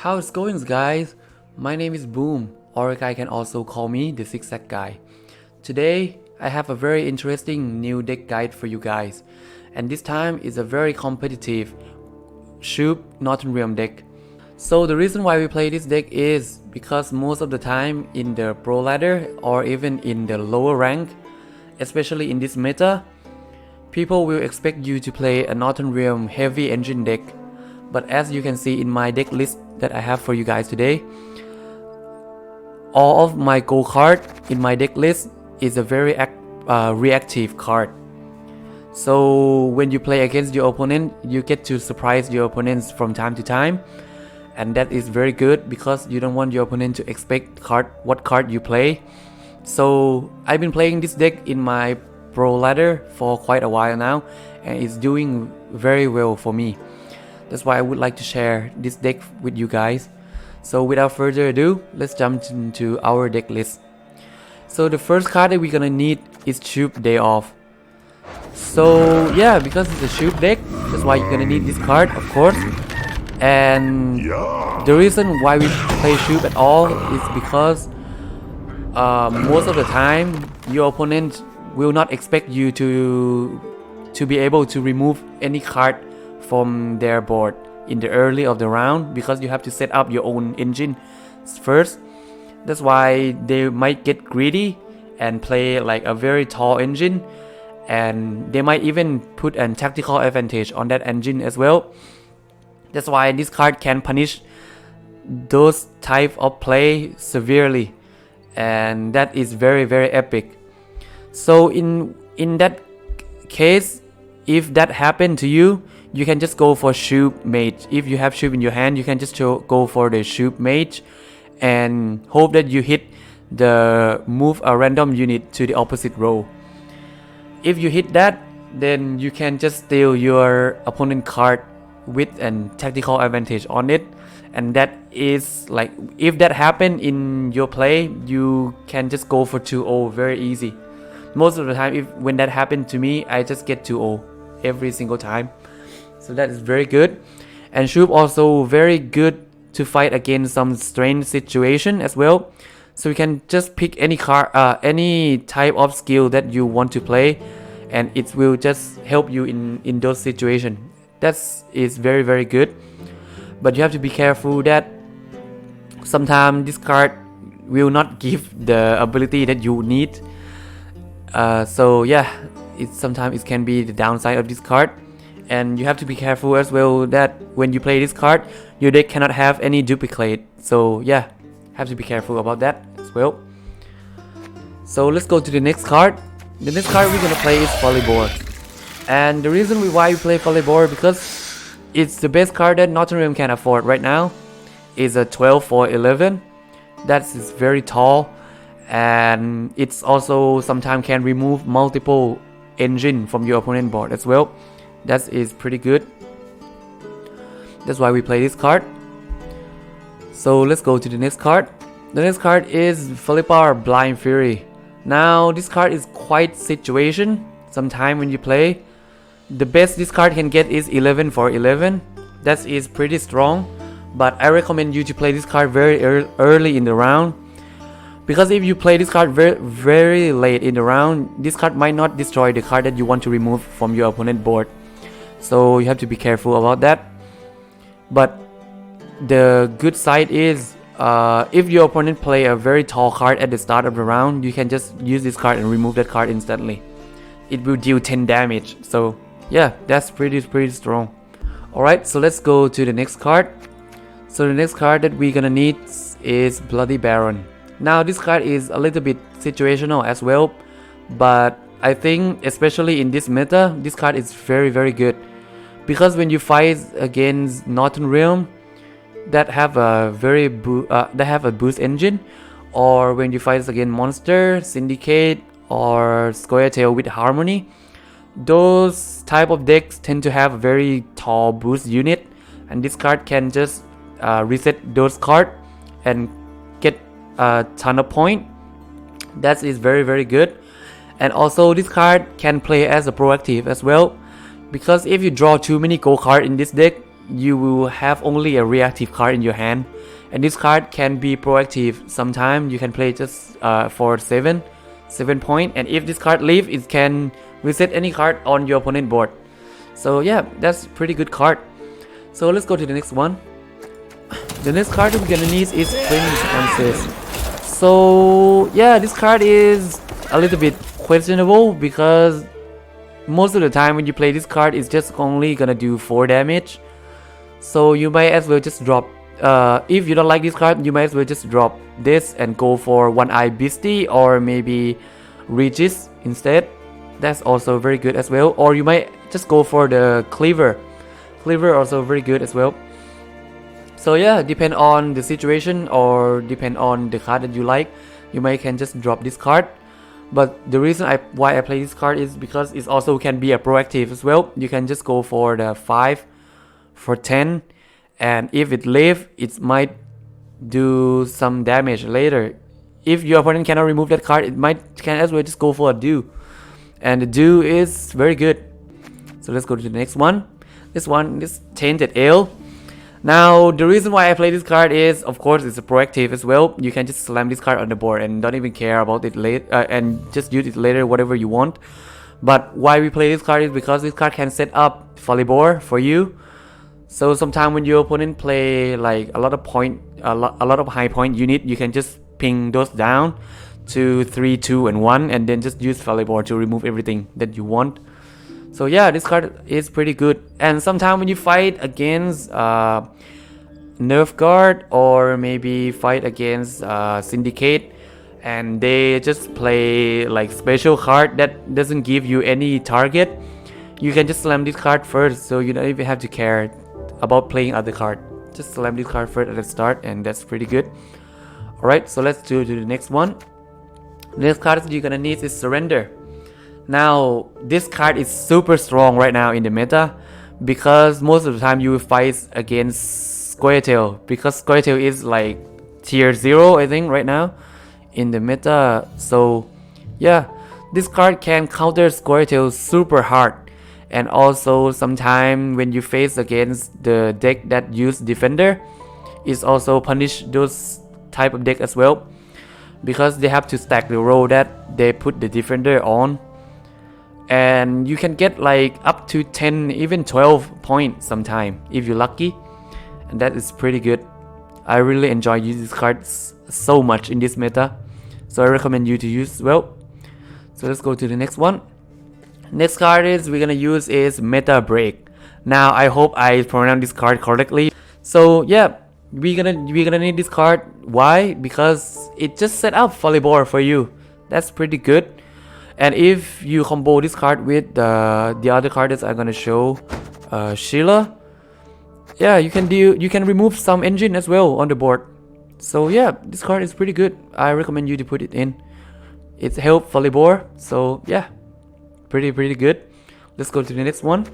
How's it going, guys? My name is Boom, or you guys can also call me the Zigzag Guy. Today, I have a very interesting new deck guide for you guys, and this time is a very competitive Shupe Northern Realm deck. So the reason why we play this deck is because most of the time in the pro ladder or even in the lower rank, especially in this meta, people will expect you to play a Northern Realm heavy engine deck. But as you can see in my deck list that I have for you guys today, all of my gold card in my deck list is a very reactive card. So when you play against your opponent, you get to surprise your opponents from time to time, and that is very good because you don't want your opponent to expect what card you play. So I've been playing this deck in my pro ladder for quite a while now, and it's doing very well for me. That's why I would like to share this deck with you guys. So without further ado, let's jump into our deck list. So the first card that we're gonna need is Shupe Day Off. So yeah, because it's a Shupe deck, that's why you're gonna need this card, of course. And the reason why we play Shupe at all is because most of the time your opponent will not expect you to be able to remove any card from their board in the early of the round, because you have to set up your own engine first. That's why they might get greedy and play like a very tall engine, and they might even put a tactical advantage on that engine as well. That's why this card can punish those type of play severely, and that is very epic. So in that case, if that happened to you, you can just go for Shupe Mage. If you have Shupe in your hand, you can just go for the Shupe Mage and hope that you hit the move a random unit to the opposite row. If you hit that, then you can just steal your opponent card with an tactical advantage on it, and that is like, if that happened in your play, you can just go for 2-0 very easy. Most of the time, when that happened to me, I just get 2-0 every single time. So that is very good. And Shupe also very good to fight against some strange situation as well. So you can just pick any card, any type of skill that you want to play, and it will just help you in those situations. That is very good. But you have to be careful that sometimes this card will not give the ability that you need. So yeah, sometimes it can be the downside of this card. And you have to be careful as well that when you play this card, your deck cannot have any duplicate. So yeah, have to be careful about that as well. So let's go to the next card. The next card we're gonna play is Volleyball. And the reason why we play Volleyball, because it's the best card that Northern Realm can afford right now. It's a 12 for 11. That is very tall, and it's also sometimes can remove multiple engine from your opponent board as well. That is pretty good. That's why we play this card. So let's go to the next card. The next card is Volleyball Blind Fury. Now this card is quite situation. Sometime when you play, the best this card can get is 11 for 11. That is pretty strong, but I recommend you to play this card very early in the round, because if you play this card very late in the round, this card might not destroy the card that you want to remove from your opponent board. So you have to be careful about that. But the good side is, if your opponent play a very tall card at the start of the round, you can just use this card and remove that card instantly. It will deal 10 damage. So yeah, that's pretty strong. Alright, so let's go to the next card. So the next card that we're gonna need is Bloody Baron. Now this card is a little bit situational as well, but I think especially in this meta, this card is very good. Because when you fight against Northern Realm that have a boost engine, or when you fight against Monster, Syndicate, or Square Tail with Harmony, those type of decks tend to have a very tall boost unit, and this card can just reset those cards and get a ton of point. That is very good. And also this card can play as a proactive as well, because if you draw too many gold cards in this deck, you will have only a reactive card in your hand, and this card can be proactive. Sometimes you can play just for 7 point, and if this card leave, it can reset any card on your opponent board. So yeah, that's pretty good card. So let's go to the next one. The next card we're gonna need is Prince Answers. So yeah, this card is a little bit questionable because most of the time when you play this card, it's just only gonna do 4 damage. So you might as well just drop. If you don't like this card, you might as well just drop this and go for One Eye Beastie or maybe Regis instead. That's also very good as well. Or you might just go for the Cleaver. Cleaver also very good as well. So yeah, depend on the situation or depend on the card that you like. You might can just drop this card. But the reason why I play this card is because it also can be a proactive as well. You can just go for the 5 for 10, and if it leave, it might do some damage later. If your opponent cannot remove that card, it can as well just go for a do, and the do is very good. So let's go to the next one. This one is Tainted Ale. Now the reason why I play this card is, of course, it's a proactive as well. You can just slam this card on the board and don't even care about it later, and just use it later whatever you want. But why we play this card is because this card can set up Folibor for you. So sometimes when your opponent play like a lot of high point unit, you can just ping those down to 3, 2, and 1, and then just use Folibor to remove everything that you want. So yeah, this card is pretty good. And sometimes when you fight against Nerf Guard or maybe fight against Syndicate, and they just play like special card that doesn't give you any target, you can just slam this card first, so you don't even have to care about playing other card. Just slam this card first at the start, and that's pretty good. Alright, so let's do the next one. The next card that you're gonna need is Surrender. Now this card is super strong right now in the meta because most of the time you will fight against Squirtle, because Squirtle is like tier 0 I think right now in the meta. So yeah, this card can counter Squirtle super hard, and also sometimes when you face against the deck that use Defender, it's also punish those type of deck as well, because they have to stack the row that they put the Defender on. And you can get like up to 10, even 12 points sometime if you're lucky, and that is pretty good. I really enjoy using these cards so much in this meta, so I recommend you to use well. So let's go to the next one. Next card is we're gonna use is Meta Break. Now I hope I pronounce this card correctly. So yeah, we're gonna need this card. Why? Because it just set up Folibor for you. That's pretty good. And if you combo this card with the other card that I'm gonna show, Sheila, yeah, you can remove some engine as well on the board. So yeah, this card is pretty good. I recommend you to put it in. It helps Folibor. So yeah, pretty good. Let's go to the next one.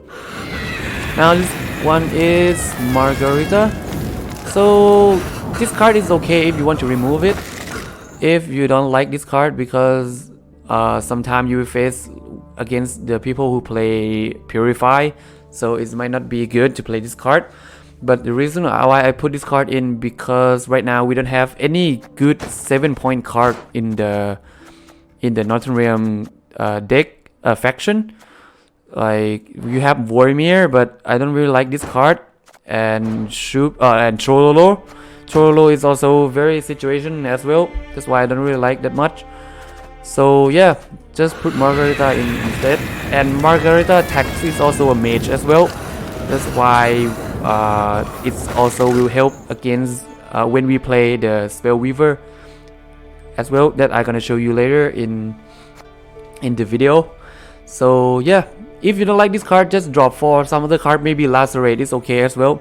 Now this one is Margarita. So this card is okay if you want to remove it. If you don't like this card, because sometimes you will face against the people who play Purify, so it might not be good to play this card. But the reason why I put this card in, because right now we don't have any good 7-point card in the Northern Realm deck faction. Like you have Vormir, but I don't really like this card, and Shupe and Trololo. Trololo is also very situation as well. That's why I don't really like that much. So yeah, just put Margarita in instead. And Margarita attacks is also a mage as well. That's why it's also will help against when we play the Spellweaver as well, that I'm gonna show you later in the video. So yeah, if you don't like this card, just drop for some other card. Maybe Lacerate is okay as well,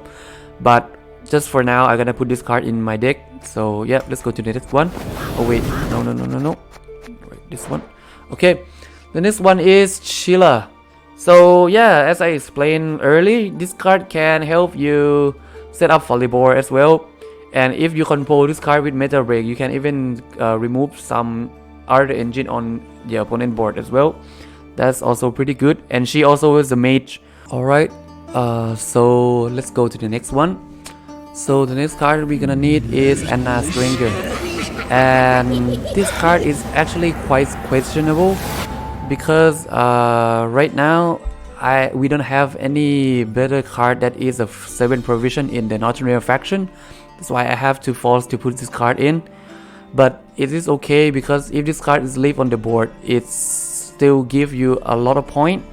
but just for now I'm gonna put this card in my deck. So yeah, let's go to the next one. Oh wait, no. This one. Okay, the next one is Sheila. So yeah, as I explained early, this card can help you set up Folibor as well. And if you combo this card with Meta Break, you can even remove some other engine on the opponent board as well. That's also pretty good. And she also is a mage. Alright, So let's go to the next one. So the next card we're gonna need is Anna Stranger, and this card is actually quite questionable because right now we don't have any better card that is a 7 provision in the Northern Realm faction. That's why I have to force to put this card in. But it is okay because if this card is left on the board, it still give you a lot of point,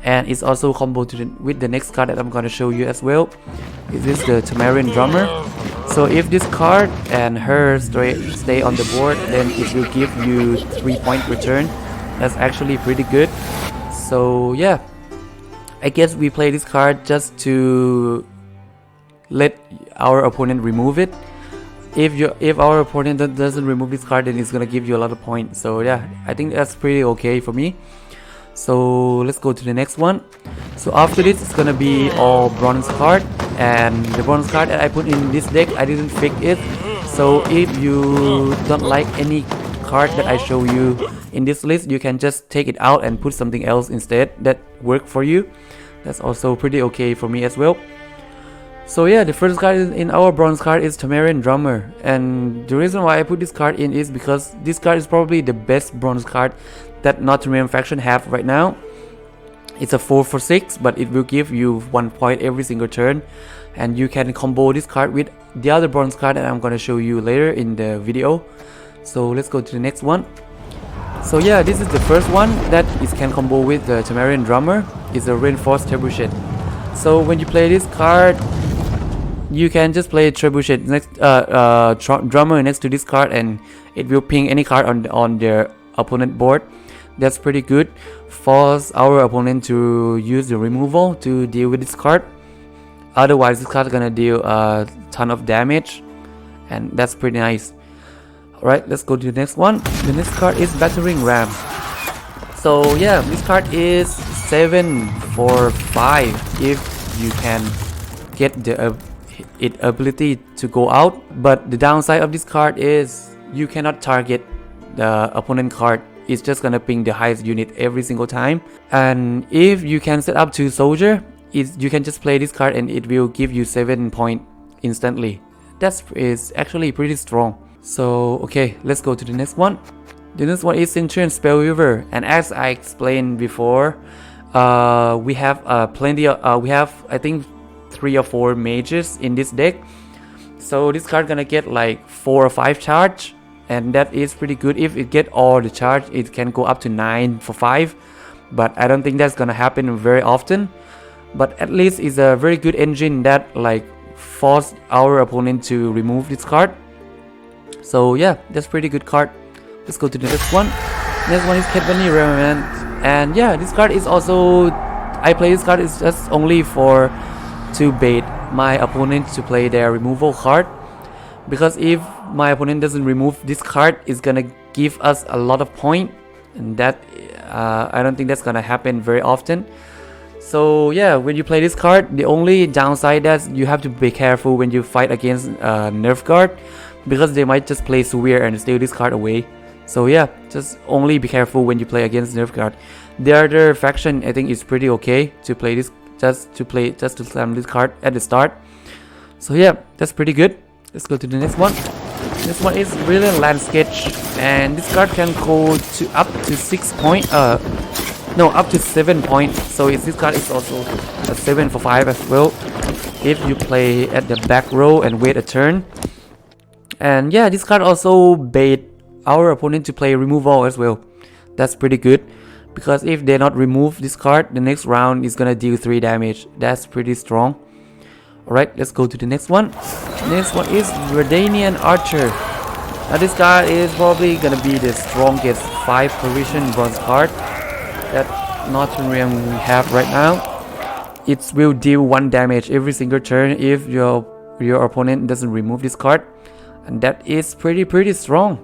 and it's also combo with the next card that I'm gonna show you as well. This is the Tamarian Drummer. So if this card and her stay on the board, then it will give you 3-point return. That's actually pretty good. So yeah, I guess we play this card just to let our opponent remove it. If our opponent doesn't remove this card, then it's gonna give you a lot of points. So yeah, I think that's pretty okay for me. So let's go to the next one. So after this, it's gonna be all bronze card, and the bronze card that I put in this deck, I didn't fix it. So if you don't like any card that I show you in this list, you can just take it out and put something else instead that work for you. That's also pretty okay for me as well. So yeah, the first card in our bronze card is Tamarian Drummer, and the reason why I put this card in is because this card is probably the best bronze card that Northern Realm faction have right now. It's a 4 for 6, but it will give you 1 point every single turn, and you can combo this card with the other bronze card that I'm gonna show you later in the video. So let's go to the next one. So yeah, this is the first one that is can combo with the Tamarian Drummer. It's a reinforced trebuchet. So when you play this card, you can just play trebuchet next drummer next to this card, and it will ping any card on their opponent board. That's pretty good. Force our opponent to use the removal to deal with this card. Otherwise, this card is gonna deal a ton of damage, and that's pretty nice. Alright, let's go to the next one. The next card is Battering Ram. So yeah, this card is 7 for 5 if you can get the ability to go out. But the downside of this card is you cannot target the opponent card. It's just gonna ping the highest unit every single time. And if you can set up 2 soldier, you can just play this card and it will give you 7 point instantly. That is actually pretty strong. So okay, let's go to the next one. The next one is Centurion Spellweaver, and as I explained before, we have plenty of we have I think 3 or 4 mages in this deck. So this card gonna get like 4 or 5 charge, and that is pretty good. If it get all the charge, it can go up to 9 for 5, but I don't think that's gonna happen very often. But at least it's a very good engine that like force our opponent to remove this card. So yeah, that's pretty good card. Let's go to the next one. Next one is Kedvani Remnant, and yeah, this card is also, I play this card is just only for to bait my opponent to play their removal card, because if my opponent doesn't remove this card, it's gonna give us a lot of point, and that I don't think that's gonna happen very often. So yeah, when you play this card, the only downside that you have to be careful when you fight against nerf guard, because they might just play severe and steal this card away. So yeah, just only be careful when you play against nerf guard. The other faction I think is pretty okay to play this, just to slam this card at the start. So yeah, that's pretty good. Let's go to the next one. This one is Brilliant Land Sketch, and this card can go to up to 6 point. No, up to 7 points. So this card is also a 7 for 5 as well, if you play at the back row and wait a turn. And yeah, this card also bait our opponent to play removal as well. That's pretty good, because if they not remove this card, the next round is gonna deal 3 damage. That's pretty strong. Alright, let's go to the next one. Next one is Redanian Archer. Now this card is probably gonna be the strongest 5 provision bronze card that Northern Realm have right now. It will deal 1 damage every single turn if your opponent doesn't remove this card, and that is pretty strong.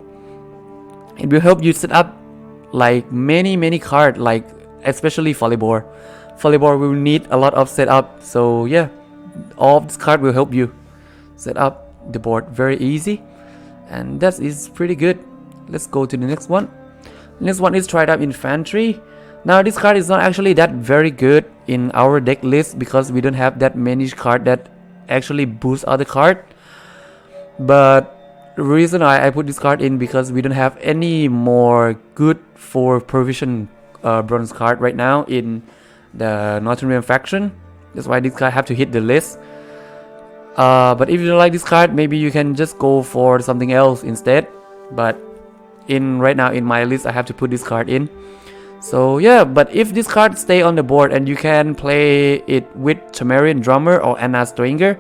It will help you set up like many cards, like especially Folibor. Folibor will need a lot of setup, so yeah, all of this card will help you set up the board very easy, and that is pretty good. Let's go to the next one. Next one is Tried Up Infantry. Now this card is not actually that very good in our deck list because we don't have that many card that actually boost other card. But the reason I put this card in because we don't have any more good for provision bronze card right now in the Northern Realm faction. That's why this card have to hit the list. But if you don't like this card, maybe you can just go for something else instead. But right now in my list, I have to put this card in. So yeah, but if this card stay on the board and you can play it with Temerian Drummer or Anna Stringer,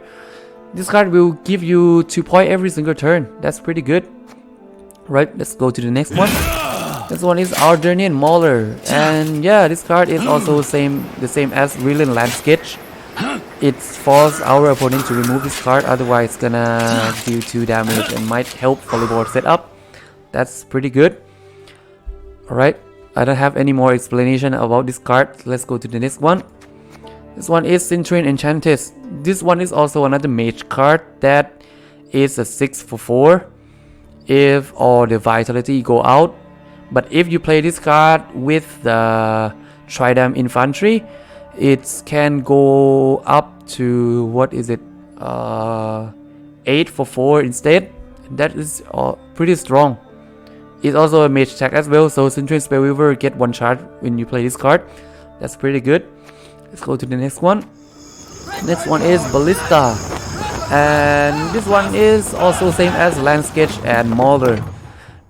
this card will give you 2 points every single turn. That's pretty good. Right, let's go to the next one. This one is Ardenian Mauler, and yeah, this card is also the same as Brilliant Land Sketch. It forces our opponent to remove this card, otherwise it's gonna deal 2 damage and might help volleyball setup. That's pretty good. Alright, I don't have any more explanation about this card. Let's go to the next one. This one is Cintrain Enchantress. This one is also another mage card that is a 6 for 4 if all the vitality go out. But if you play this card with the Tridam Infantry, it can go up to, what is it, 8 for 4 instead. That is pretty strong. It's also a mage attack as well, so Cintrain Spellweaver get 1 charge when you play this card. That's pretty good. Let's go to the next one. Next one is Ballista, and this one is also same as Land Sketch and Mauler,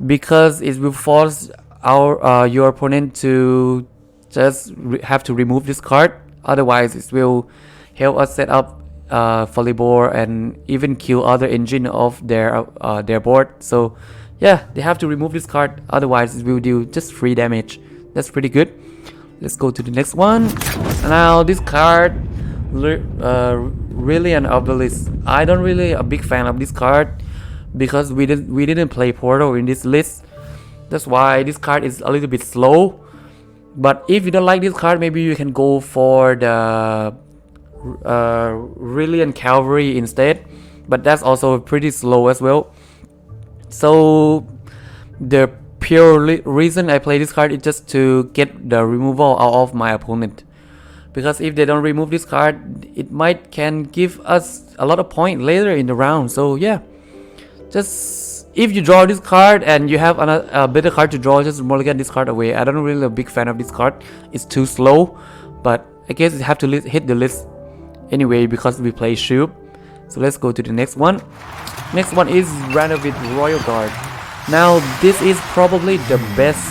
because it will force your opponent to just have to remove this card. Otherwise, it will help us set up volleyball and even kill other engine of their board. So yeah, they have to remove this card. Otherwise, it will do just 3 damage. That's pretty good. Let's go to the next one. Now this card, really an obelisk. I don't really a big fan of this card because we didn't play Portal in this list. That's why this card is a little bit slow. But if you don't like this card, maybe you can go for the Brilliant Cavalry instead. But that's also pretty slow as well. So the pure reason I play this card is just to get the removal out of my opponent. Because if they don't remove this card, it can give us a lot of points later in the round. So yeah, just if you draw this card and you have a better card to draw, just mulligan this card away. I don't really a big fan of this card. It's too slow, but I guess you have to hit the list anyway because we play Shupe. So let's go to the next one. Next one is Ranovit Royal Guard. Now this is probably the best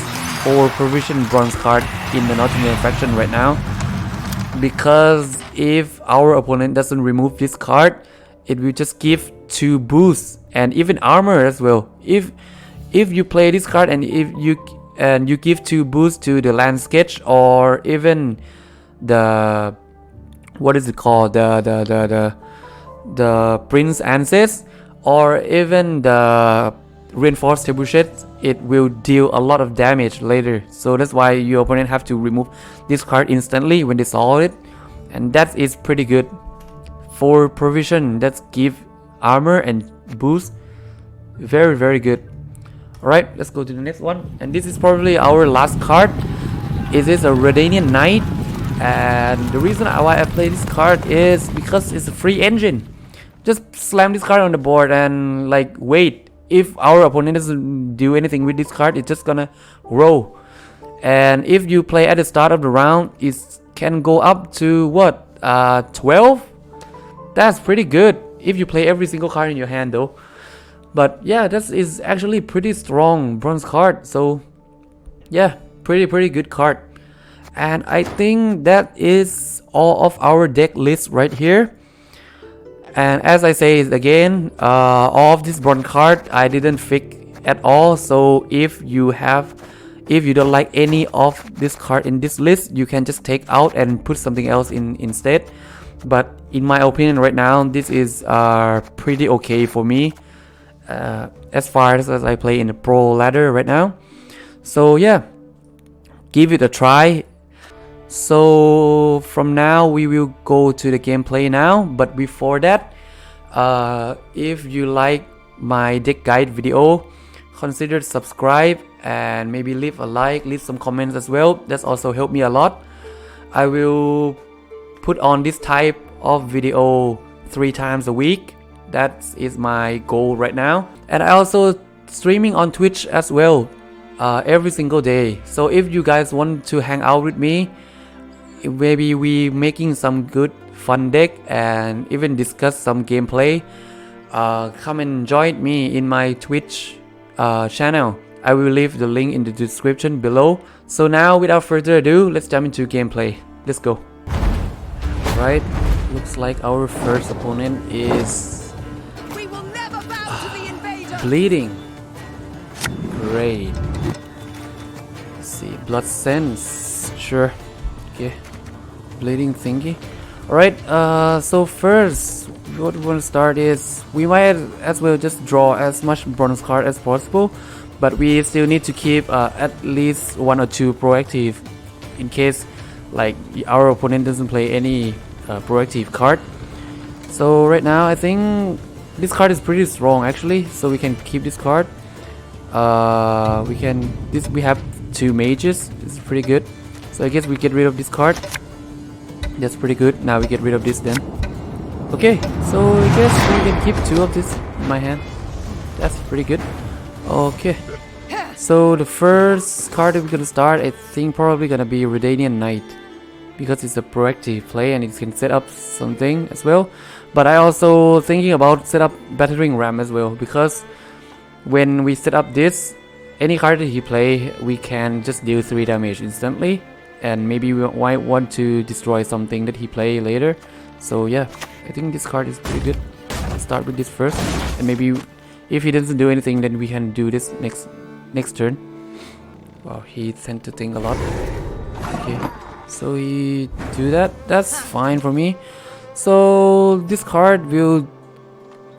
for provision bronze card in the Northern Realm faction right now, because if our opponent doesn't remove this card, it will just give 2 boosts and even armor as well. If you play this card and you give 2 boosts to the Land Sketch or even the, what is it called, the Prince Ancest, or even the Reinforced Trebuchet, it will deal a lot of damage later. So that's why your opponent have to remove this card instantly when they saw it, and that is pretty good for provision. That's give armor and boost. Very, very good. Alright, let's go to the next one, and this is probably our last card. It is a Redanian Knight, and the reason why I play this card is because it's a free engine. Just slam this card on the board and like wait. If our opponent doesn't do anything with this card, it's just gonna roll. And if you play at the start of the round, it can go up to what, 12? That's pretty good if you play every single card in your hand though. But yeah, that is actually pretty strong bronze card. So yeah, pretty good card. And I think that is all of our deck list right here. And as I say again, all of this bronze card I didn't fix at all. So if you don't like any of this card in this list, you can just take out and put something else in instead. But in my opinion right now, this is pretty okay for me, as far as I play in the pro ladder right now. So yeah, give it a try. So from now we will go to the gameplay now, but before that, if you like my deck guide video, consider subscribe and maybe leave a like, leave some comments as well. That's also helped me a lot. I will put on this type of video 3 times a week. That is my goal right now. And I also streaming on Twitch as well every single day. So if you guys want to hang out with me, maybe we making some good fun deck and even discuss some gameplay, come and join me in my Twitch channel. I will leave the link in the description below. So now without further ado, let's jump into gameplay. Let's go. Right, looks like our first opponent is We will never bow to the invader. bleeding. Great. Let's see, blood sense. Sure. Okay. Bleeding thingy. Alright, so first what we want to start is we might as well just draw as much bronze card as possible, but we still need to keep at least 1 or 2 proactive in case like our opponent doesn't play any proactive card. So right now I think this card is pretty strong actually, so we can keep this card. We have 2 mages. This is pretty good. So I guess we get rid of this card. That's pretty good. Now we get rid of this then. Okay, so I guess we can keep 2 of this in my hand. That's pretty good. Okay. So the first card that we're gonna start, I think probably gonna be Redanian Knight, because it's a proactive play and it can set up something as well. But I also thinking about set up Battering Ram as well, because when we set up this, any card that he play, we can just deal 3 damage instantly, and maybe we might want to destroy something that he play later. So yeah, I think this card is pretty good. Let's start with this first, and maybe if he doesn't do anything, then we can do this next turn. Wow, he tend to think a lot. Okay, so he do that. That's fine for me. So this card will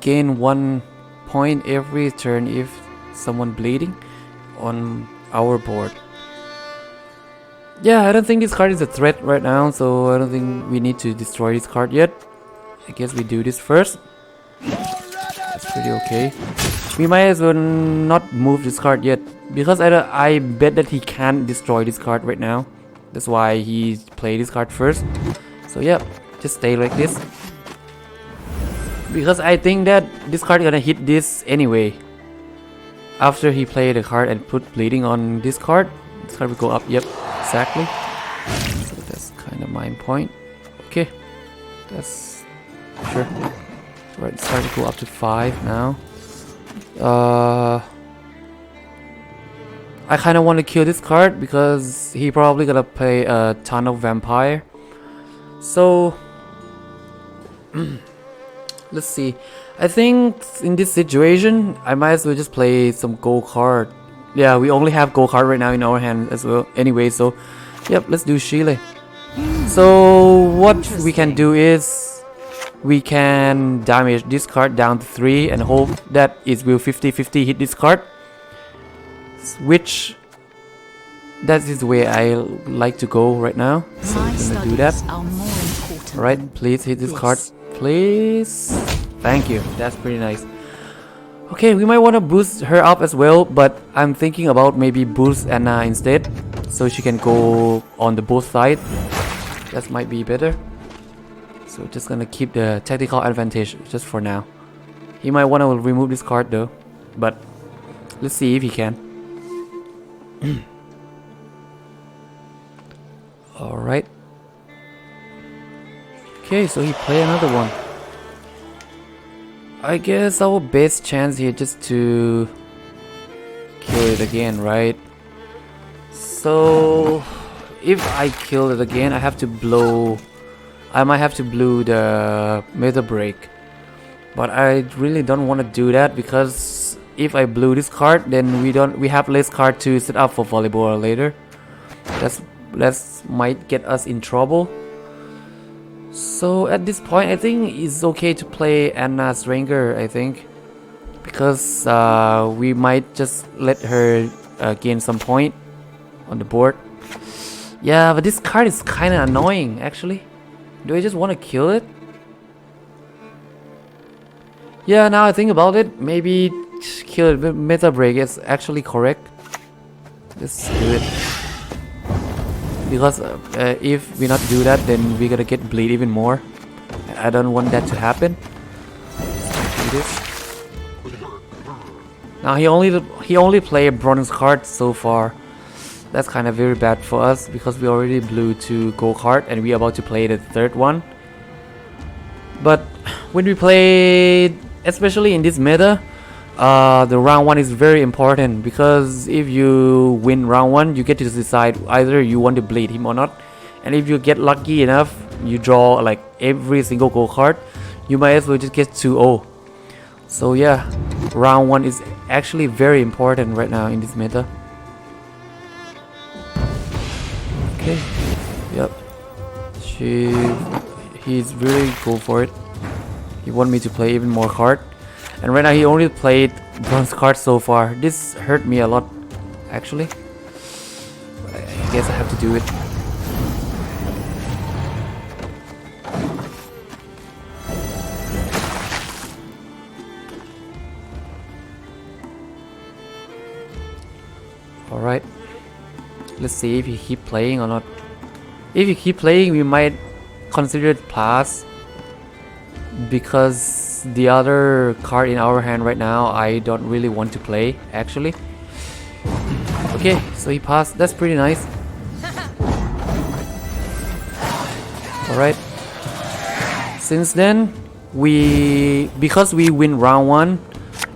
gain 1 point every turn if someone bleeding on our board. Yeah, I don't think this card is a threat right now, so I don't think we need to destroy this card yet. I guess we do this first. That's pretty okay. We might as well not move this card yet, because I bet that he can't destroy this card right now. That's why he played this card first. So yeah, just stay like this, because I think that this card gonna hit this anyway. After he played the card and put bleeding on this card will go up. Yep, exactly. So that's kind of my point. Okay, that's sure. Right, it's starting to go up to 5 now. I kind of want to kill this card because he probably gonna play a ton of vampire. So let's see. I think in this situation, I might as well just play some gold card. Yeah, we only have gold card right now in our hand as well. Anyway, so yep, let's do Shile. So what we can do is we can damage this card down to 3 and hope that it will 50-50 hit this card. Which that is the way I like to go right now. So I'm gonna do that. Right, please hit this card, please. Thank you. That's pretty nice. Okay, we might want to boost her up as well, but I'm thinking about maybe boost Anna instead, so she can go on the both side. That might be better. So just gonna keep the tactical advantage just for now. He might want to remove this card though, but let's see if he can. Alright. Okay, so he play another one. I guess our best chance here just to kill it again, right? So if I kill it again, I have to blow. I might have to blow the Meta Break, but I really don't want to do that, because if I blew this card, then we have less card to set up for volleyball later. That might get us in trouble. So at this point, I think it's okay to play Anna's Ranger, I think, because we might just let her gain some point on the board. Yeah, but this card is kind of annoying actually. Do I just want to kill it? Yeah, now I think about it, maybe kill it with meta break is actually correct. Let's do it. Because if we not do that, then we're gonna get bleed even more. I don't want that to happen. Do this. Now he only played bronze card so far. That's kind of very bad for us because we already blew 2 gold card and we're about to play the 3rd one. But when we play, especially in this meta, the round 1 is very important because if you win round 1, you get to decide either you want to bleed him or not. And if you get lucky enough, you draw like every single gold card, you might as well just get 2-0. So yeah, round 1 is actually very important right now in this meta. Okay, yep. He's really go for it. He want me to play even more card. And right now he only played bronze card so far. This hurt me a lot, actually. But I guess I have to do it. Alright. Let's see if he keep playing or not. If he keep playing, we might consider it pass. Because the other card in our hand right now, I don't really want to play, actually. Okay, so he passed. That's pretty nice. Alright. Since then, because we win round 1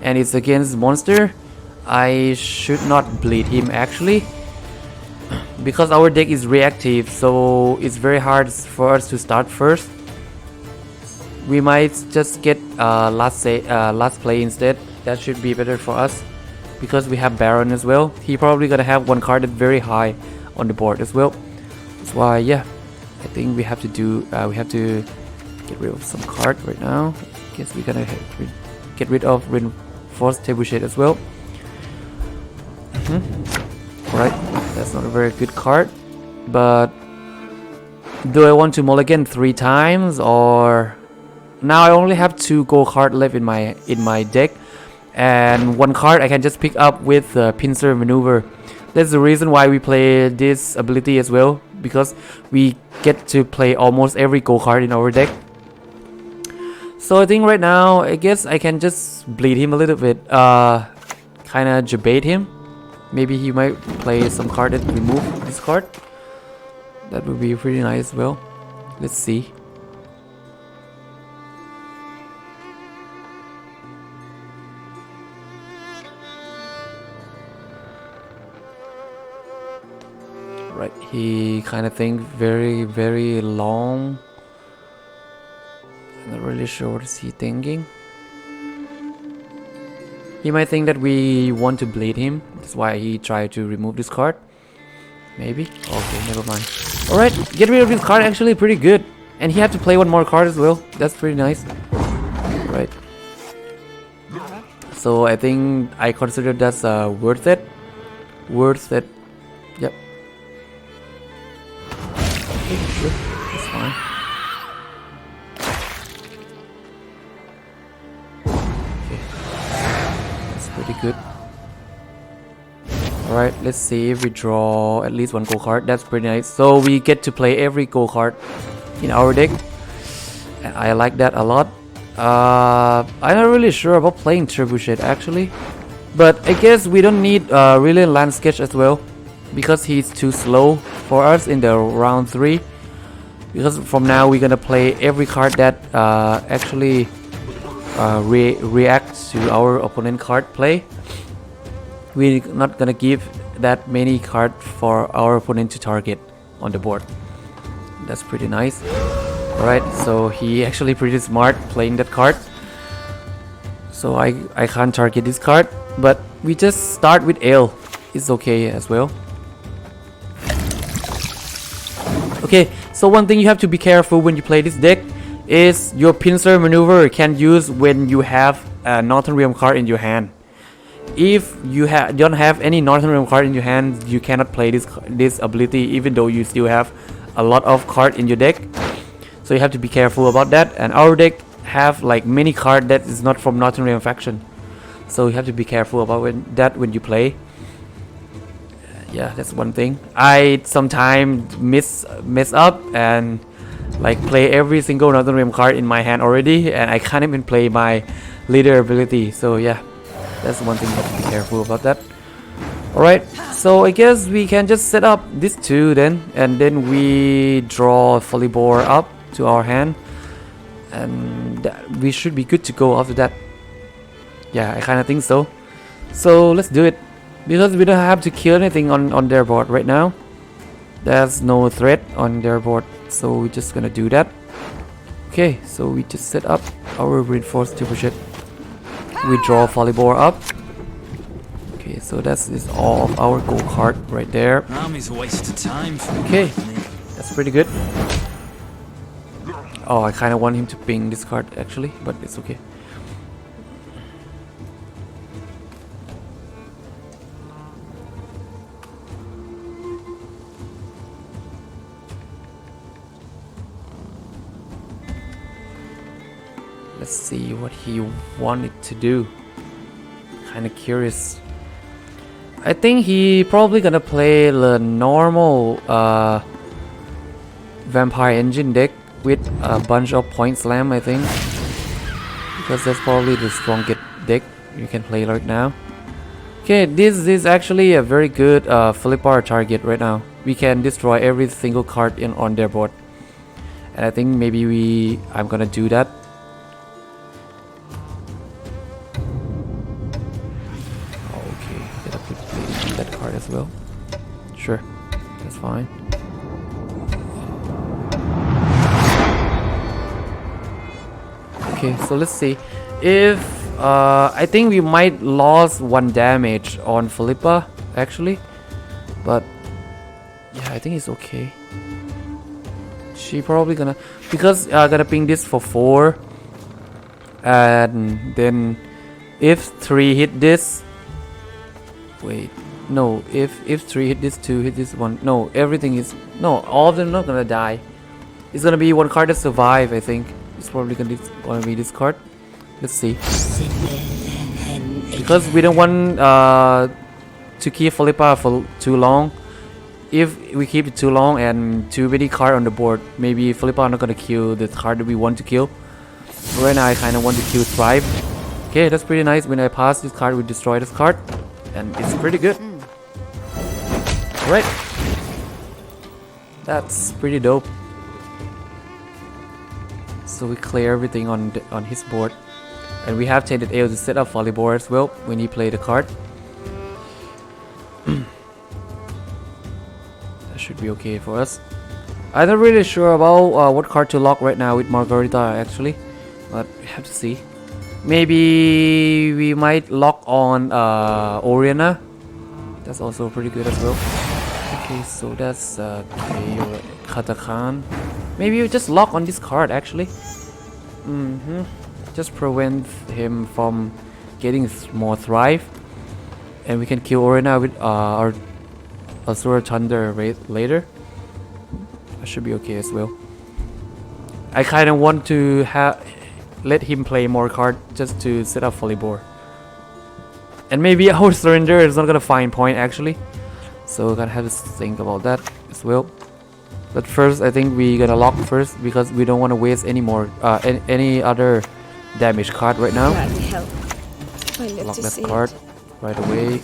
and it's against monster, I should not bleed him actually. Because our deck is reactive, so it's very hard for us to start first. We might just get last play instead. That should be better for us because we have Baron as well. He probably gonna have 1 card that's very high on the board as well. That's why, yeah, I think we have to do. We have to get rid of some card right now. Guess we're gonna get rid of Reinforced Table Shade as well. Alright, that's not a very good card, but do I want to mulligan 3 times or? Now I only have 2 gold card left in my deck, and 1 card I can just pick up with Pincer Maneuver. That's the reason why we play this ability as well, because we get to play almost every gold card in our deck. So I think right now, I guess I can just bleed him a little bit, kinda debate him. Maybe he might play some card that remove this card. That would be pretty nice as well. Let's see. Right, he kind of think very long. I'm not really sure what is he thinking. He might think that we want to bleed him. That's why he tried to remove this card. Maybe. Okay, never mind. Alright, get rid of this card actually pretty good. And he had to play 1 more card as well. That's pretty nice. Right. So I think I consider that's worth it. Worth it. Yep. Okay, sure. That's fine. Pretty good. Alright, let's see if we draw at least 1 gold card. That's pretty nice. So we get to play every gold card in our deck, and I like that a lot. I'm not really sure about playing Trebuchet actually, but I guess we don't need really land sketch as well, because he's too slow for us in the round 3. Because from now we're gonna play every card that actually react to our opponent card play. We're not gonna give that many cards for our opponent to target on the board. That's pretty nice. Alright, so he actually pretty smart playing that card. So I can't target this card, but we just start with Ale. It's okay as well. Okay, so one thing you have to be careful when you play this deck is your Pincer Maneuver can use when you have a Northern Realm card in your hand. If you don't have any Northern Realm card in your hand, you cannot play this ability, even though you still have a lot of card in your deck. So you have to be careful about that. And our deck have like many card that is not from Northern Realm faction. so you have to be careful about when you play. Yeah, that's one thing. I sometimes mess up and like play every single Northern Realm card in my hand already, and I can't even play my leader ability. So yeah, that's one thing you have to be careful about that. Alright, so I guess we can just set up these two then, and then we draw Folibor up to our hand, and we should be good to go after that. Yeah, I kinda think so. So let's do it. Because we don't have to kill anything on their board right now. There's no threat on their board, so we're just gonna do that. Okay, so we just set up our reinforced turbochet. We draw Folibor up. Okay, so that's all of our gold card right there. Army's a waste of time for Okay, that's pretty good. Oh, I kinda want him to ping this card actually, but it's okay. Let's see what he wanted to do. Kinda curious. I think he probably gonna play the normal Vampire Engine deck with a bunch of Point Slam, I think. Because that's probably the strongest deck you can play right now. Okay, this is actually a very good Philippar target right now. We can destroy every single card on their board. And I think maybe I'm gonna do that. That card as well. Sure, that's fine. Okay, so let's see. If I think we might lose 1 damage on Philippa actually, but yeah, I think it's okay. She probably gonna, because gonna ping this for 4, and then if 3 hit this. Wait. No, if 3 hit this, 2 hit this, 1. No, everything is... No, all of them not gonna die. It's gonna be 1 card that survive, I think. It's probably gonna be this card. Let's see. Because we don't want to keep Philippa for too long. If we keep it too long and too many cards on the board, maybe Philippa not gonna kill the card that we want to kill. So right now I kinda want to kill Thrive. Okay, that's pretty nice. When I pass this card, we destroy this card. And it's pretty good. Right, that's pretty dope. So we clear everything on his board, and we have Tainted Ale to set up Folibor as well when he play the card. That should be okay for us. I'm not really sure about what card to lock right now with Margarita actually, but we have to see. Maybe we might lock on Oriana. That's also pretty good as well. Okay, so that's Katakan. Maybe we just lock on this card actually. Just prevent him from getting more Thrive. And we can kill Oriana with our Asura Thunder later. That should be okay as well. I kinda want to let him play more card just to set up Folibor. And maybe our surrender is not gonna find point actually. So we're gonna have to think about that as well. But first I think we're gonna lock first because we don't want to waste any more any other damage card right now. Lock that card right away.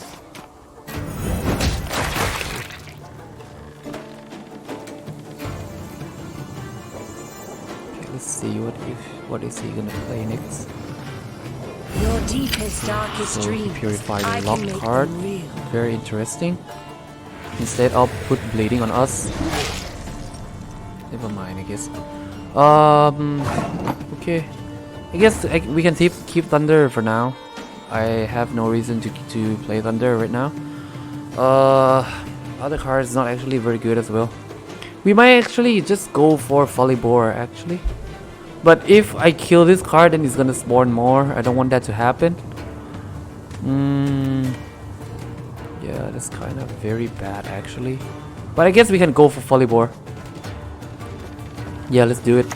Okay, let's see what is he gonna play next. Your deepest, darkest So dreams. purify I the can lock make card. them real. Very interesting. Instead of put bleeding on us. Never mind, I guess. Okay. I guess we can keep Thunder for now. I have no reason to play Thunder right now. Other cards not actually very good as well. We might actually just go for Folibor actually. But if I kill this card, then it's gonna spawn more. I don't want that to happen. Yeah, that's kind of very bad actually. But I guess we can go for Folibor. Yeah, let's do it.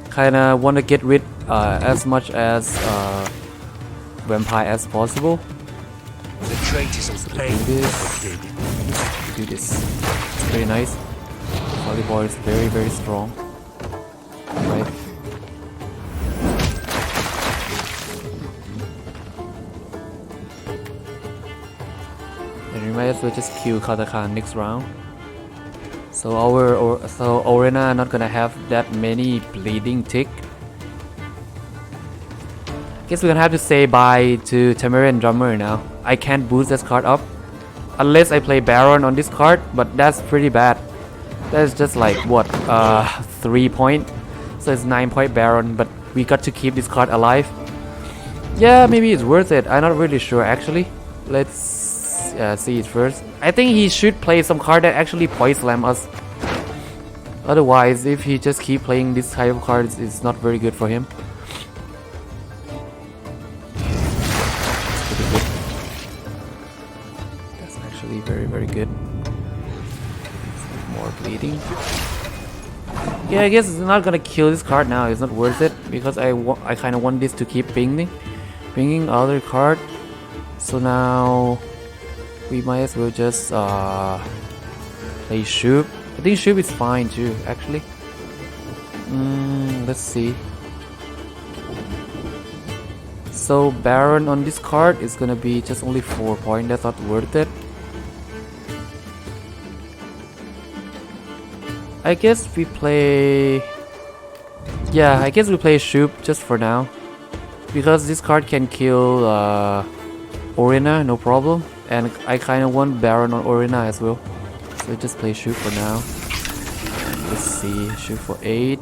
Kinda want to get rid as much as vampire as possible. The traitors of pain this. Do this. It's very nice. Volleyball is very strong. Right. And we might as well just kill Katakhan next round. So Orena not gonna have that many bleeding tick. Guess we're gonna have to say bye to Tamarian Drummer now. I can't boost this card up unless I play Baron on this card, but that's pretty bad. That's just like what 3 point, so it's 9 point Baron, but we got to keep this card alive. Yeah, maybe it's worth it. I'm not really sure actually. Let's see it first. I think he should play some card that actually point slam us. Otherwise, if he just keep playing this type of cards, it's not very good for him. That's actually very good. Some more bleeding. Yeah, I guess it's not gonna kill this card now. It's not worth it because I kind of want this to keep pinging other card. So now we might as well just play Shupe. I think Shupe is fine too, actually. Let's see. So Baron on this card is gonna be just only 4 point. That's not worth it. I guess we play. Yeah, I guess we play Shupe just for now, because this card can kill Orena, no problem. And I kind of want Baron on Orena as well. So just play Shupe for now. Let's see, Shupe for 8.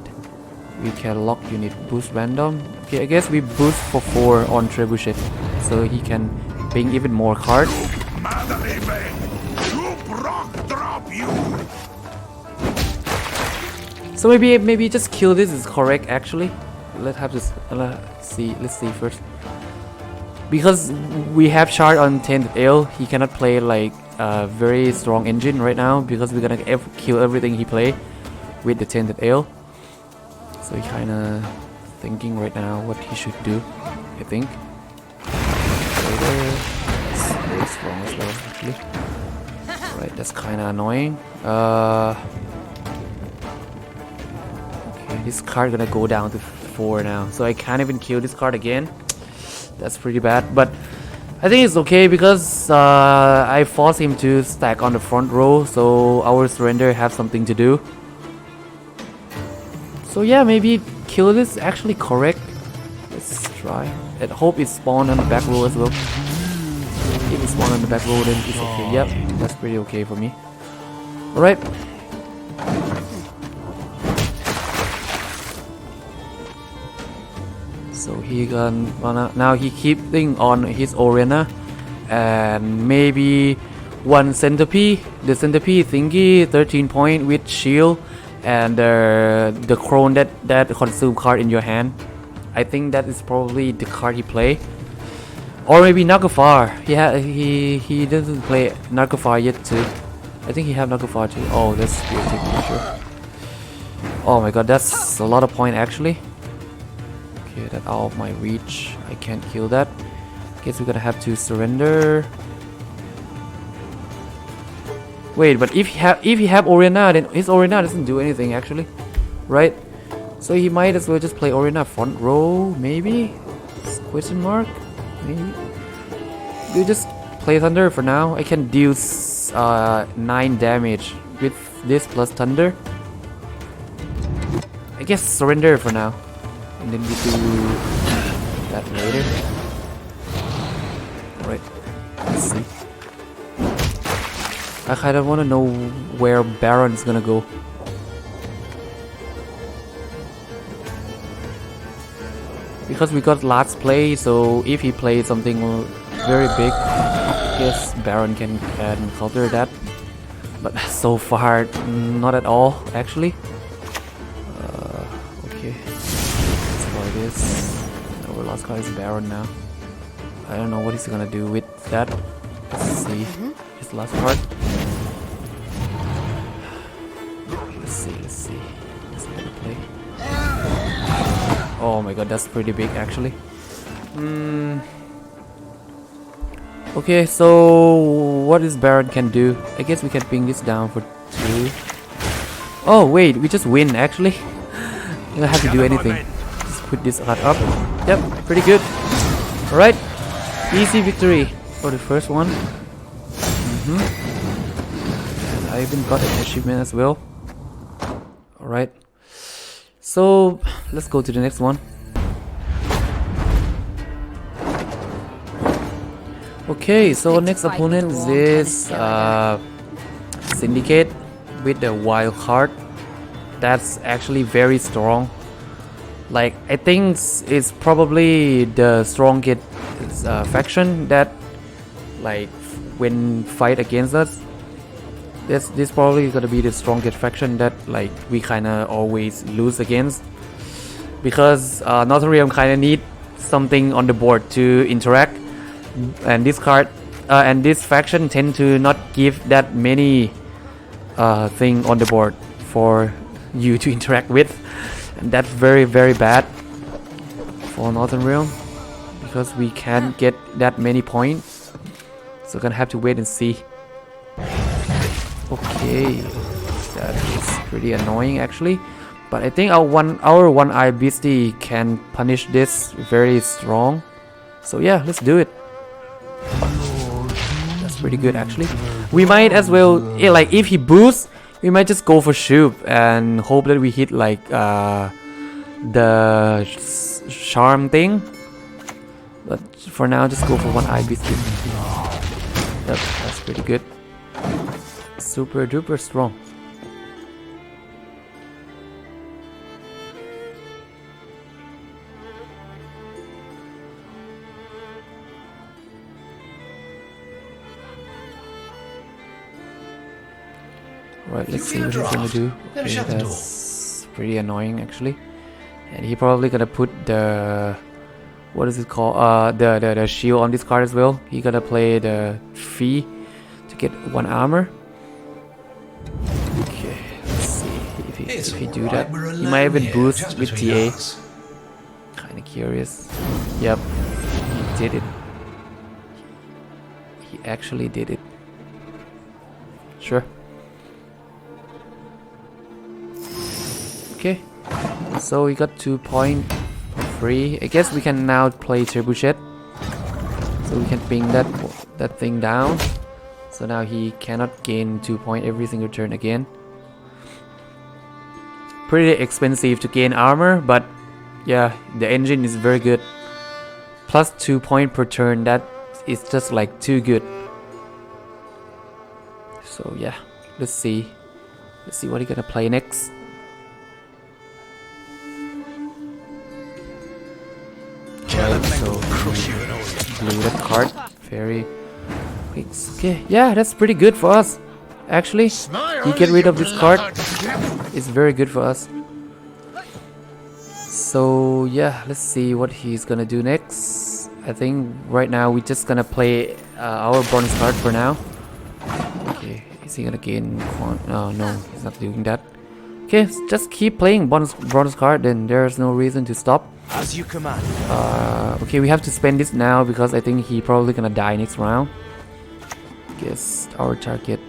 We can lock unit boost random. Okay, I guess we boost for 4 on Trebuchet, so he can ping even more cards. So maybe just kill this is correct actually. Let's see first. Because we have Shard on 10th Ale, he cannot play like a very strong engine right now because we're gonna kill everything he play with the 10th Ale. So he kinda thinking right now what he should do, I think. It's very strong as well actually. Right, that's kinda annoying. Okay, this card gonna go down to 4 now, so I can't even kill this card again. That's pretty bad, but I think it's okay because I forced him to stack on the front row, so our surrender have something to do. So yeah, maybe kill this actually correct. Let's try. I hope it spawn on the back row as well. If it spawn on the back row, then it's okay. Yep, that's pretty okay for me. Alright. So he gonna now he keeping on his Orena, and maybe one centipede. The centipede thingy 13 point with shield, and the crone that consume card in your hand. I think that is probably the card he play, or maybe Nagafar. He doesn't play Nagafar yet too. I think he have Nagafar too. Oh, that's good. Sure. Oh my god, that's a lot of point actually. Okay, that out of my reach. I can't kill that. Guess we're gonna have to surrender. Wait, but if he have Orena, then his Orena doesn't do anything actually, right? So he might as well just play Orena front row, maybe? Question mark? Maybe. We just play Thunder for now. I can deal 9 damage with this plus Thunder. I guess surrender for now, and then we do that later. Right. Let's see. I kind of want to know where Baron's gonna go. Because we got last play, so if he plays something very big, I guess Baron can counter that. But so far, not at all, actually. Okay. Let's try this. Our last card is Baron now. I don't know what he's gonna do with that. Let's see. His last card. Let's see. What's he gonna play? Oh my god, that's pretty big actually. Okay, so what this Baron can do? I guess we can bring this down for 2. Oh wait, we just win actually. We don't have to do anything. Just put this card up. Yep, pretty good. Alright, easy victory for the first one. I even got an achievement as well. Alright, so let's go to the next one. Okay, so next opponent is Syndicate with the wild card. That's actually very strong. Like, I think it's probably the strongest faction that, like, when fight against us. This probably gonna be the strongest faction that, like, we kinda always lose against, because Northern Realm kinda need something on the board to interact, and this card and this faction tend to not give that many thing on the board for you to interact with, and that's very bad for Northern Realm, because we can't get that many points. So gonna have to wait and see. Okay, that is pretty annoying actually, but I think our one-eye beastie can punish this very strong. So yeah, let's do it. That's pretty good actually. We might as well, like, if he boosts, we might just go for Shupe and hope that we hit like the charm thing. But for now, just go for one-eye beastie. Yep, that's pretty good. Super duper strong. Right, let's see what he's gonna do. Okay, that's pretty annoying actually. And he probably gonna put the, what is it called? The shield on this card as well. He gonna play the fee to get 1 armor. Okay, let's see if he do that. He might even boost with TA. Kinda curious. Yep, he did it. He actually did it. Sure. Okay, so we got 2 points free. I guess we can now play Trebuchet, so we can ping that thing down. So now he cannot gain 2 points every single turn again. Pretty expensive to gain armor, but yeah, the engine is very good. Plus 2 points per turn, that is just like too good. So yeah, let's see what he's gonna play next. Right, so blew that card very quick. Okay, yeah, that's pretty good for us. Actually, he get rid of this card. It's very good for us. So yeah, let's see what he's gonna do next. I think right now we're just gonna play our bonus card for now. Okay, is he gonna gain? Oh no, he's not doing that. Okay, just keep playing bonus card. Then there's no reason to stop. As you command. Okay, we have to spend this now because I think he probably gonna die next round. Guess our target.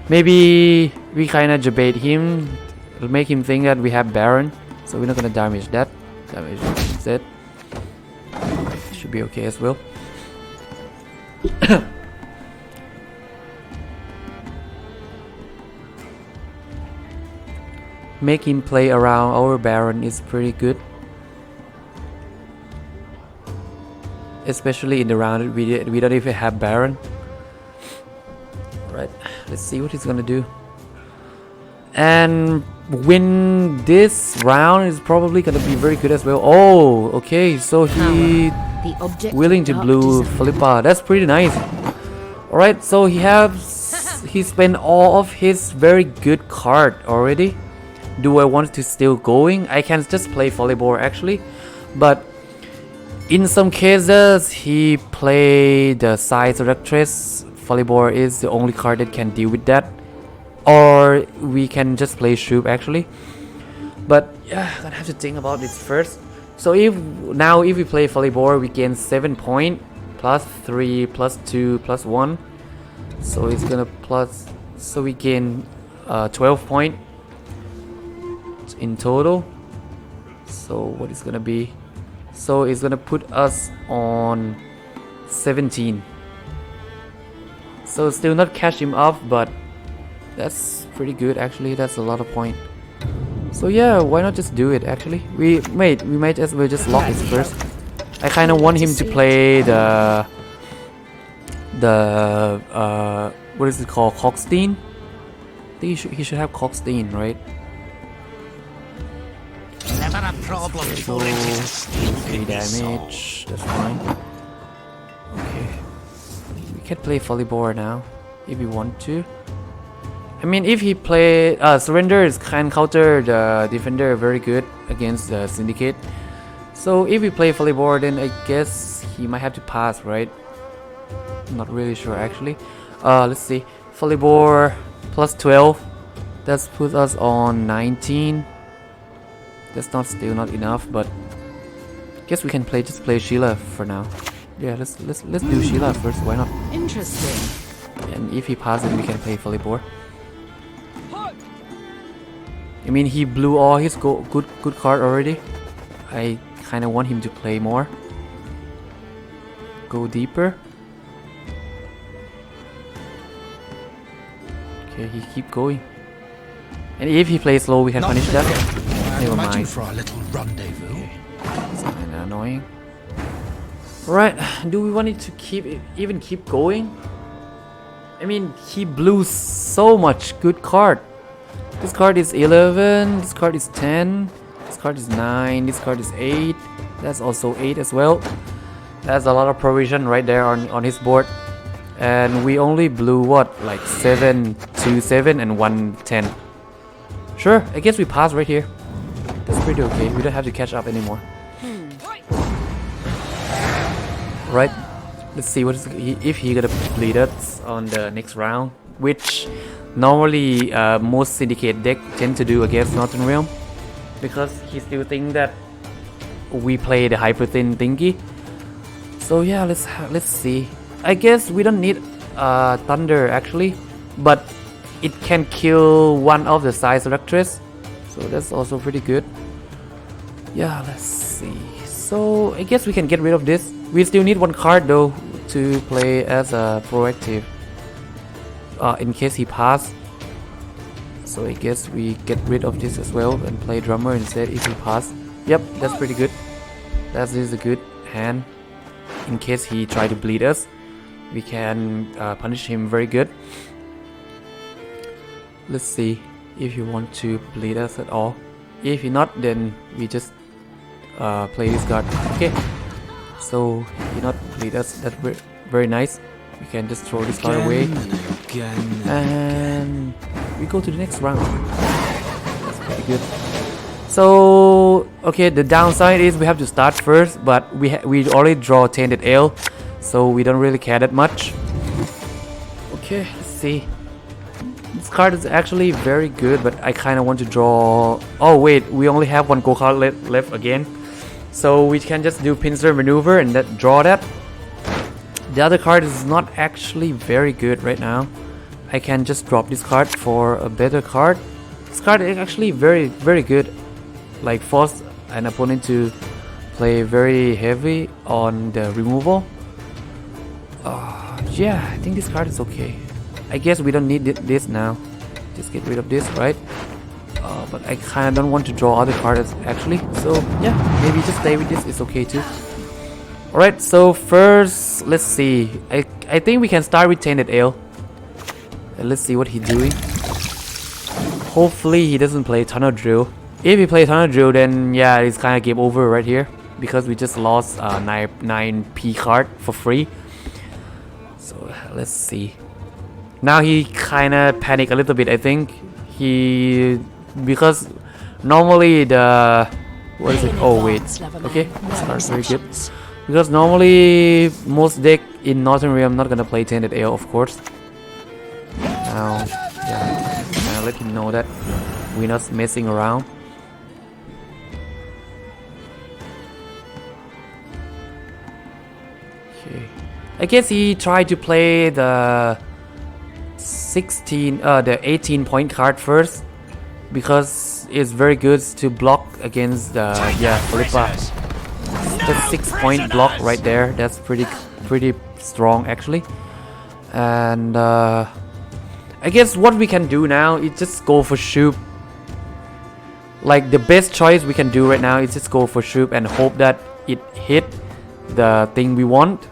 Maybe we kinda debate him. It'll make him think that we have Baron, so we're not gonna damage that. Damage instead. Should be okay as well. Make him play around our Baron is pretty good. Especially in the round that we don't even have Baron. Right, let's see what he's gonna do. And win this round is probably gonna be very good as well. Oh, okay, so he willing to blue Philippa. That's pretty nice. Alright, so he spent all of his very good card already. Do I want to still going? I can just play volleyball actually, but in some cases he played the Side Electress. Volleyball is the only card that can deal with that, or we can just play Shupe actually. But yeah, gonna have to think about this first. So if we play volleyball, we gain 7 points +3, +2, +1. So it's gonna plus. So we gain 12 points in total. So what is gonna be? So it's gonna put us on 17. So still not catch him off, but that's pretty good actually. That's a lot of point. So yeah, why not just do it actually? We might as well just lock it first. I kind of want him to play the what is it called? Cockstein? I think he should have Cockstein, right? Never a problem So 3 damage, that's fine. Okay. We can play volleyball now if we want to. I mean, if he play surrenders can counter the defender very good against the syndicate. So if we play volleyball, then I guess he might have to pass, right? Not really sure actually. Let's see. Volleyball +12. That puts us on 19. That's still not enough, but I guess we can just play Sheila for now. Yeah, let's do Sheila first. Why not? Interesting. And if he passes, we can play volleyball. I mean, he blew all his good card already. I kind of want him to play more. Go deeper. Okay, he keep going. And if he plays slow, we can punish that. Never mind. For a little rendezvous. Okay. It's kind of annoying. Right, do we want it to even keep going? I mean, he blew so much good card. This card is 11, this card is 10, this card is 9, this card is 8. That's also 8 as well. That's a lot of provision right there on his board. And we only blew what, like 7, 2, 7 and 1, 10. Sure, I guess we pass right here. That's pretty okay. We don't have to catch up anymore. Right, let's see if he gonna bleed us on the next round, which normally most syndicate deck tend to do against Northern Realm, because he still think that we play the hyper thin thingy. So yeah, let's see. I guess we don't need Thunder actually, but it can kill one of the side selectors, so that's also pretty good. Yeah, let's see. So I guess we can get rid of this. We still need one card though to play as a proactive in case he passes. So I guess we get rid of this as well and play drummer instead if he passes. Yep, that's pretty good. That is a good hand. In case he try to bleed us, we can punish him very good. Let's see if he want to bleed us at all. If he not, then we just play this card. Okay. So he not bleed us. That's very nice. We can just throw this card away, and we go to the next round. That's pretty good. So okay, the downside is we have to start first, but we already draw Tainted Ale, so we don't really care that much. Okay, let's see. This card is actually very good, but I kind of want to draw. Oh wait, we only have one go card left again. So we can just do pincer maneuver and draw that. The other card is not actually very good right now. I can just drop this card for a better card. This card is actually very good. Like force an opponent to play very heavy on the removal. Yeah, I think this card is okay. I guess we don't need this now. Just get rid of this, right? But I kind of don't want to draw other cards actually, so yeah, maybe just stay with this, it's okay too. Alright, so first, let's see. I think we can start with Tainted Ale. And let's see what he's doing. Hopefully he doesn't play Tunnel Drill. If he plays Tunnel Drill, then yeah, it's kind of game over right here, because we just lost 9p card for free. So let's see. Now he kind of panicked a little bit, I think. Because normally the what is it? Oh wait, okay, this card's very good. Because normally most deck in Northern Realm not gonna play Tainted Ale, of course. Now, yeah, I'll let him know that we're not messing around. Okay, I guess he tried to play the 18 point card first because it's very good to block against the Philippa. That's 6 point block right there. That's pretty strong actually. And I guess what we can do now is just go for Shupe. Like the best choice we can do right now is just go for Shupe and hope that it hit the thing we want.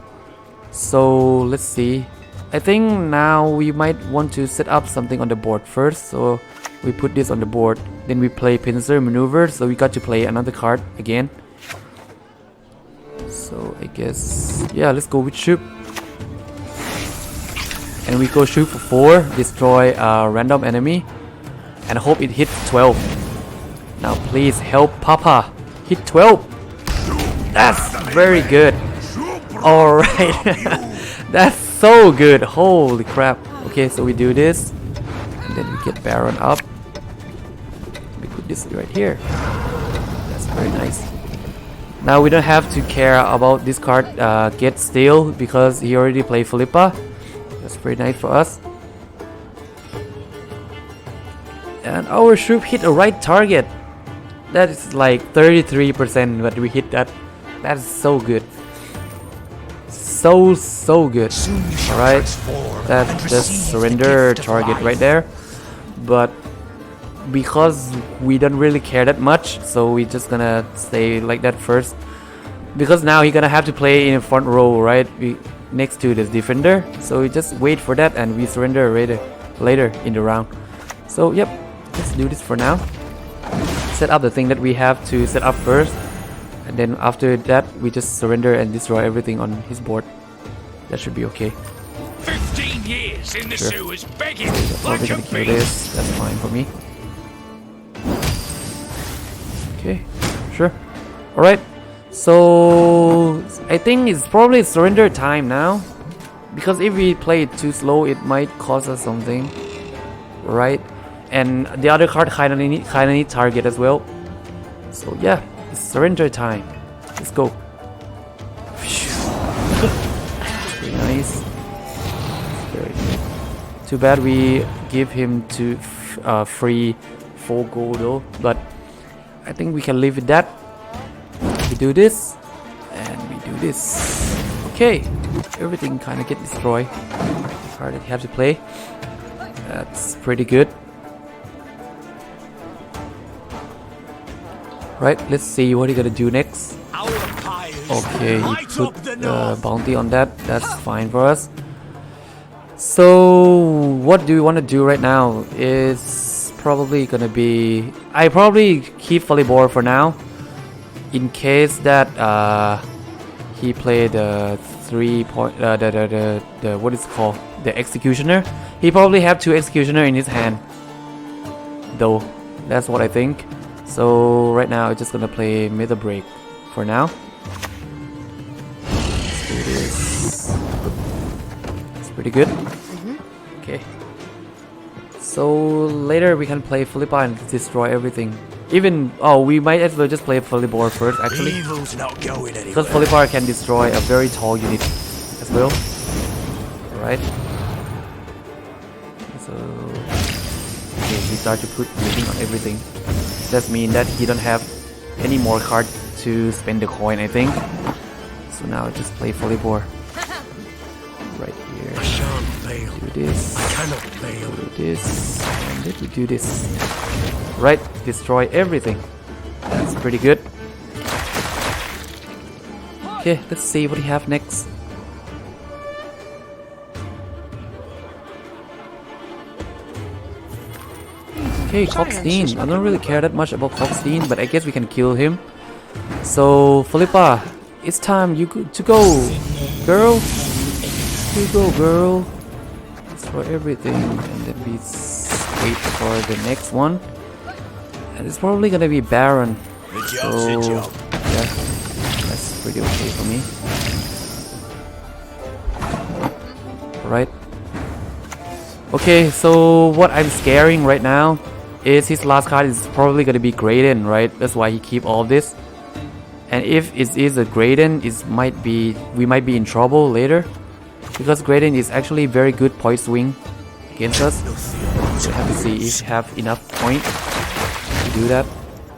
So let's see. I think now we might want to set up something on the board first. So we put this on the board. Then we play pincer maneuver. So we got to play another card again. So I guess let's go with Shupe. And we go Shupe for 4. Destroy a random enemy. And hope it hits 12. Now please help Papa. Hit 12. That's very good. Alright. That's so good. Holy crap. Okay, so we do this. And then we get Baron up. We put this right here. That's very nice. Now we don't have to care about this card get steal because he already played Philippa. That's pretty nice for us. And our Shupe hit a right target. That is like 33% but we hit that. That is so good. So good. Alright. That's just surrender target right there. But because we don't really care that much, so we just gonna stay like that first. Because now he's gonna have to play in the front row, right? Next to this defender. So we just wait for that and we surrender later in the round. So yep, let's do this for now. Set up the thing that we have to set up first. And then after that, we just surrender and destroy everything on his board. That should be okay. 15 years in the sewers begging like a beast. This. That's fine for me. Okay, sure. Alright, so I think it's probably surrender time now. Because if we play it too slow, it might cost us something. Right? And the other card kinda need target as well. So yeah. It's surrender time. Let's go. Very nice. Very good. Too bad we give him to free 4 gold though. But I think we can live with that. We do this. And we do this. Okay. Everything kind of get destroyed. The card that you have to play. That's pretty good. Right, let's see what he's gonna do next. Okay, he put the bounty on that. That's fine for us. So, what do we want to do right now? Is probably gonna be... I probably keep Volleyball for now. In case that he played the 3 point... the what is it called? The Executioner. He probably have 2 Executioner in his hand. Though, that's what I think. So right now I'm just gonna play Meta Break for now. Let's do this. It's pretty good. Okay. So later we can play Philippa and destroy everything. Even we might as well just play Volleyball first actually. Because Philippa can destroy a very tall unit as well. Alright. So okay, we start to put using on everything. That means that he don't have any more card to spend the coin, I think. So now just play Volleyball. Right here. I shan't fail. Do this. I cannot fail. Do this. And then we do this. Right, destroy everything. That's pretty good. Okay, let's see what we have next. Okay, Coxstein. I don't really care that much about Coxstein, but I guess we can kill him. So, Philippa, it's time to go, girl. You go, girl. Destroy everything, and then we wait for the next one. And it's probably gonna be Baron. So, yeah, that's pretty okay for me. Right. Okay, so what I'm scaring right now is his last card is probably gonna be Graydon, right? That's why he keep all of this. And if it is a Graydon, we might be in trouble later. because Graydon is actually very good point swing against us. We'll have to see if you have enough point to do that.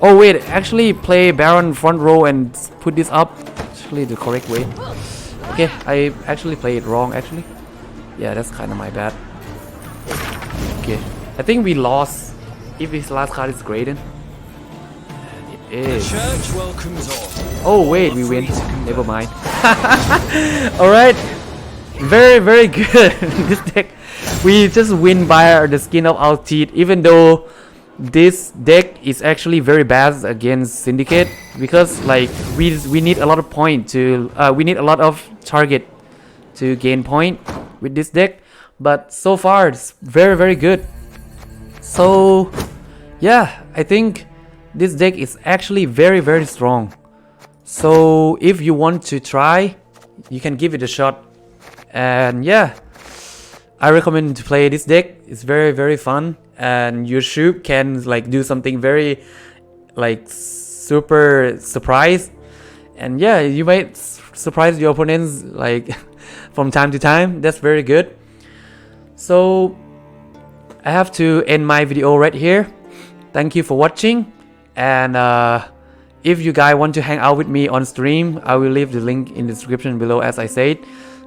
Oh wait, actually play Baron front row and put this up. Actually the correct way. Okay, I actually played it wrong actually. Yeah, that's kind of my bad. Okay, I think we lost. If his last card is Graydon. It is. Church welcomes all. Oh wait, we win. Never mind. Alright. Very good. This deck. We just win by the skin of our teeth, even though this deck is actually very bad against Syndicate, because like we need a lot of point to we need a lot of target to gain point with this deck, but so far it's very good. So yeah, I think this deck is actually very strong. So if you want to try, you can give it a shot. And yeah, I recommend to play this deck. It's very fun, and your Shupe can like do something very like super surprise. And yeah, you might surprise your opponents like from time to time. That's very good. So I have to end my video right here. Thank you for watching, and if you guys want to hang out with me on stream, I will leave the link in the description below as I said.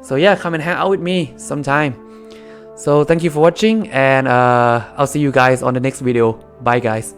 So yeah, come and hang out with me sometime. So thank you for watching, and I'll see you guys on the next video. Bye guys.